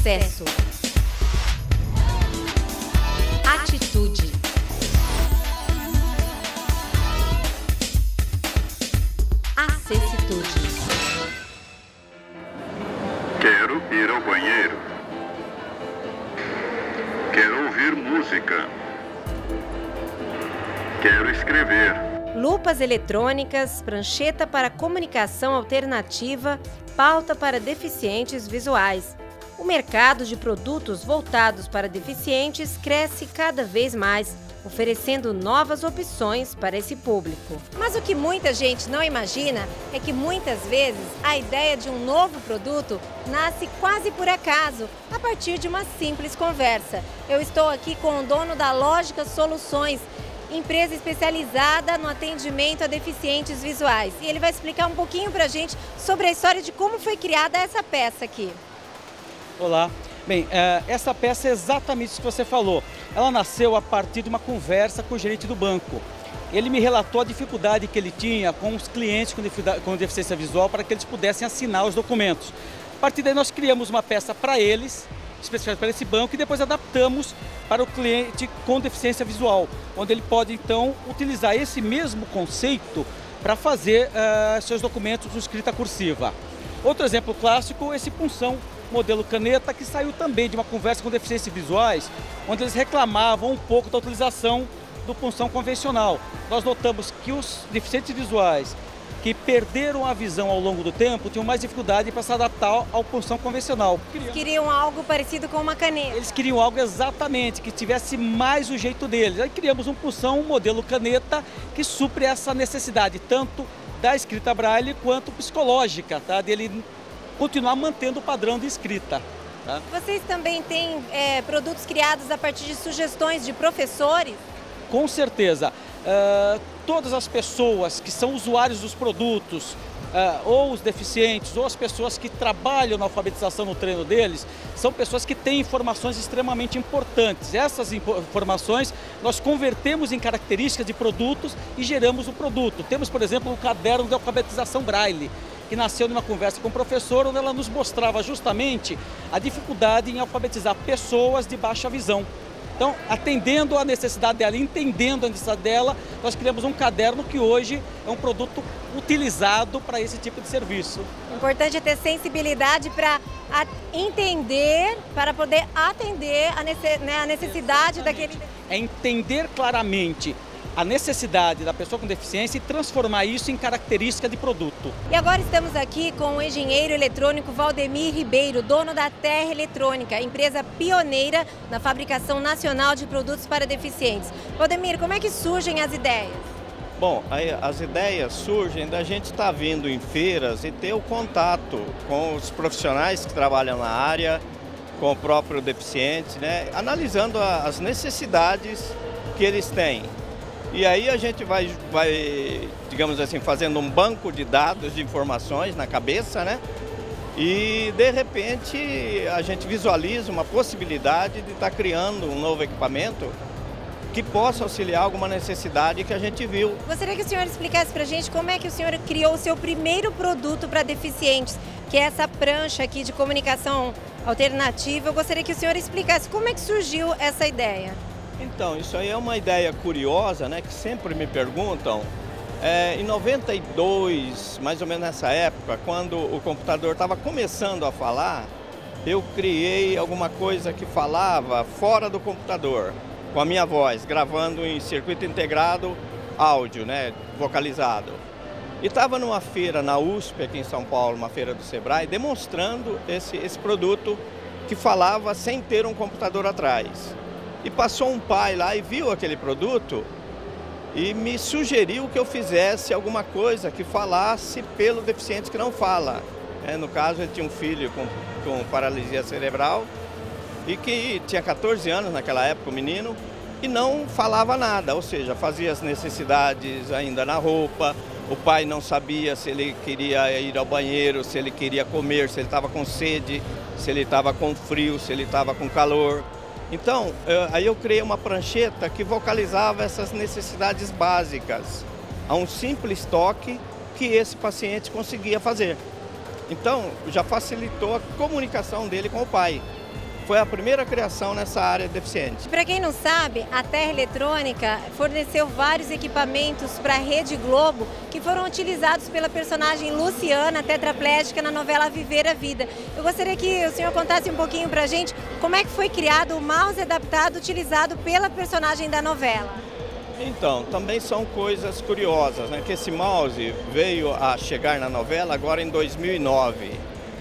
Sucesso. Atitude. Acessitude. Quero ir ao banheiro. Quero ouvir música. Quero escrever. Lupas eletrônicas, prancheta para comunicação alternativa, pauta para deficientes visuais. O mercado de produtos voltados para deficientes cresce cada vez mais, oferecendo novas opções para esse público. Mas o que muita gente não imagina é que muitas vezes a ideia de um novo produto nasce quase por acaso, a partir de uma simples conversa. Eu estou aqui com o dono da Lógica Soluções, empresa especializada no atendimento a deficientes visuais. E ele vai explicar um pouquinho para a gente sobre a história de como foi criada essa peça aqui. Olá. Bem, essa peça é exatamente isso que você falou. Ela nasceu a partir de uma conversa com o gerente do banco. Ele me relatou a dificuldade que ele tinha com os clientes com deficiência visual para que eles pudessem assinar os documentos. A partir daí nós criamos uma peça para eles, especialmente para esse banco, e depois adaptamos para o cliente com deficiência visual, onde ele pode então utilizar esse mesmo conceito para fazer seus documentos com escrita cursiva. Outro exemplo clássico é esse punção modelo caneta, que saiu também de uma conversa com deficientes visuais, onde eles reclamavam um pouco da utilização do punção convencional. Nós notamos que os deficientes visuais que perderam a visão ao longo do tempo tinham mais dificuldade para se adaptar ao punção convencional. Eles queriam algo parecido com uma caneta. Eles queriam algo exatamente, que tivesse mais o jeito deles. Aí criamos um punção modelo caneta que supre essa necessidade, tanto da escrita braille quanto psicológica, tá? Dele continuar mantendo o padrão de escrita. Tá? Vocês também têm produtos criados a partir de sugestões de professores? Com certeza. Todas as pessoas que são usuários dos produtos, ou os deficientes, ou as pessoas que trabalham na alfabetização no treino deles, são pessoas que têm informações extremamente importantes. Essas informações nós convertemos em características de produtos e geramos o produto. Temos, por exemplo, um caderno de alfabetização braille, que nasceu numa conversa com o professor, onde ela nos mostrava justamente a dificuldade em alfabetizar pessoas de baixa visão. Então, atendendo à necessidade dela, entendendo a necessidade dela, nós criamos um caderno que hoje é um produto utilizado para esse tipo de serviço. O importante é ter sensibilidade para entender, para poder atender a necessidade daquele... É entender claramente a necessidade da pessoa com deficiência e transformar isso em característica de produto. E agora estamos aqui com o engenheiro eletrônico Valdemir Ribeiro, dono da Terra Eletrônica, empresa pioneira na fabricação nacional de produtos para deficientes. Valdemir, como é que surgem as ideias? Bom, as ideias surgem da gente estar vindo em feiras e ter o contato com os profissionais que trabalham na área, com o próprio deficiente, né? Analisando as necessidades que eles têm. E aí a gente vai, digamos assim, fazendo um banco de dados, de informações na cabeça, né? E, de repente, a gente visualiza uma possibilidade de estar criando um novo equipamento que possa auxiliar alguma necessidade que a gente viu. Gostaria que o senhor explicasse para a gente como é que o senhor criou o seu primeiro produto para deficientes, que é essa prancha aqui de comunicação alternativa. Eu gostaria que o senhor explicasse como é que surgiu essa ideia. Então, isso aí é uma ideia curiosa, né, que sempre me perguntam. Em 92, mais ou menos nessa época, quando o computador estava começando a falar, eu criei alguma coisa que falava fora do computador, com a minha voz, gravando em circuito integrado áudio, né, vocalizado. E estava numa feira na USP, aqui em São Paulo, uma feira do Sebrae, demonstrando esse produto que falava sem ter um computador atrás. E passou um pai lá e viu aquele produto e me sugeriu que eu fizesse alguma coisa que falasse pelo deficiente que não fala. No caso, ele tinha um filho com paralisia cerebral e que tinha 14 anos naquela época, o menino, e não falava nada, ou seja, fazia as necessidades ainda na roupa. O pai não sabia se ele queria ir ao banheiro, se ele queria comer, se ele estava com sede, se ele estava com frio, se ele estava com calor. Então, aí eu criei uma prancheta que vocalizava essas necessidades básicas a um simples toque que esse paciente conseguia fazer. Então, já facilitou a comunicação dele com o pai. Foi a primeira criação nessa área deficiente. Para quem não sabe, a Terra Eletrônica forneceu vários equipamentos para a Rede Globo que foram utilizados pela personagem Luciana, tetraplégica, na novela Viver a Vida. Eu gostaria que o senhor contasse um pouquinho para a gente como é que foi criado o mouse adaptado utilizado pela personagem da novela. Então, também são coisas curiosas, né? Que esse mouse veio a chegar na novela agora em 2009.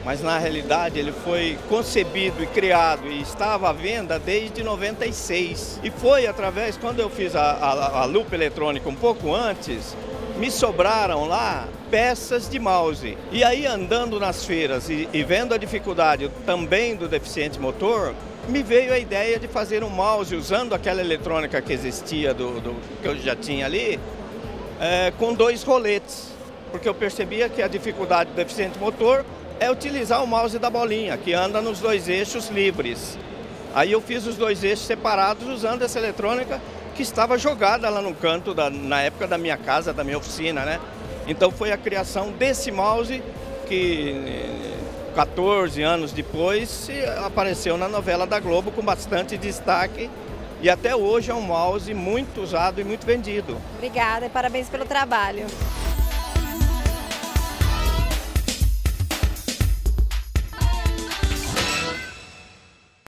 Mas na realidade ele foi concebido e criado e estava à venda desde 96. E foi através, quando eu fiz a lupa eletrônica um pouco antes, me sobraram lá peças de mouse. E aí andando nas feiras e vendo a dificuldade também do deficiente motor, me veio a ideia de fazer um mouse usando aquela eletrônica que existia, que eu já tinha ali, com 2 roletes. Porque eu percebia que a dificuldade do deficiente motor é utilizar o mouse da bolinha, que anda nos 2 eixos livres. Aí eu fiz os 2 eixos separados usando essa eletrônica que estava jogada lá no canto, na época da minha casa, da minha oficina, né? Então foi a criação desse mouse que 14 anos depois apareceu na novela da Globo com bastante destaque. E até hoje é um mouse muito usado e muito vendido. Obrigada e parabéns pelo trabalho.